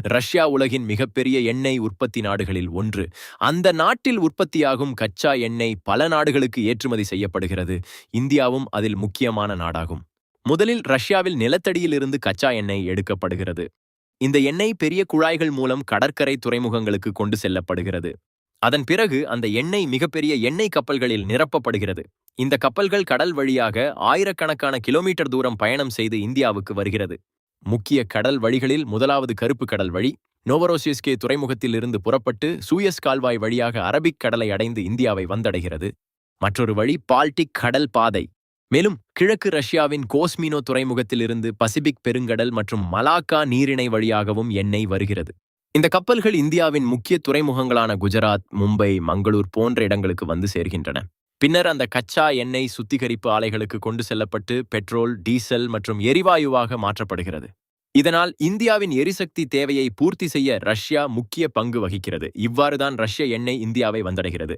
Russia உலகின் மிகப்பெரிய எண்ணெய் உற்பத்தி நாடுகளில் ஒன்று. அந்த நாட்டில் உற்பத்தியாகும் கச்சா எண்ணெய் பல நாடுகளுக்கு ஏற்றுமதி செய்யப்படுகிறது. இந்தியாவும் அதில் முக்கியமான நாடாகும். முதலில் ரஷ்யாவில் நிலத்தடியில் இருந்து கச்சா எண்ணெய் எடுக்கப்படுகிறது. இந்த எண்ணெய் பெரிய குழாய்கள் மூலம் கடற்கரை துறைமுகங்களுக்கு கொண்டு செல்லப்படுகிறது. அதன் பிறகு அந்த எண்ணெய் மிகப்பெரிய எண்ணெய் கப்பல்களில் நிரப்பப்படுகிறது. இந்த கப்பல்கள் கடல் வழியாக ஆயிரக்கணக்கான கிலோமீட்டர் தூரம் பயணம் செய்து இந்தியாவுக்கு வருகிறது. முக்கிய கடல் வழிகளில் முதலாவது கருப்பு கடல் வழி நோவரோசிஸ்கே துறைமுகத்தில் இருந்து புறப்பட்டு சூயஸ் கால்வாய் வழியாக அரபிக் கடலை அடைந்து இந்தியாவை வந்தடைகிறது. மற்றொரு வழி பால்டிக் கடல் பாதை. மேலும் கிழக்கு ரஷ்யாவின் கோஸ்மினோ துறைமுகத்தில் இருந்து பசிபிக் பெருங்கடல் மற்றும் மலாக்கா நீரிணை வழியாகவும் எண்ணெய் வருகிறது. இந்த கப்பல்கள் இந்தியாவின் முக்கிய துறைமுகங்களான குஜராத், மும்பை, மங்களூர் போன்ற இடங்களுக்கு வந்து சேர்கின்றன. பின்னர் அந்த கச்சா எண்ணெய் சுத்திகரிப்பு ஆலைகளுக்கு கொண்டு செல்லப்பட்டு பெட்ரோல், டீசல் மற்றும் எரிவாயுவாக மாற்றப்படுகிறது. இதனால் இந்தியாவின் எரிசக்தி தேவையை பூர்த்தி செய்ய ரஷ்யா முக்கிய பங்கு வகிக்கிறது. இவ்வாறுதான் ரஷ்ய எண்ணெய் இந்தியாவை வந்தடைகிறது.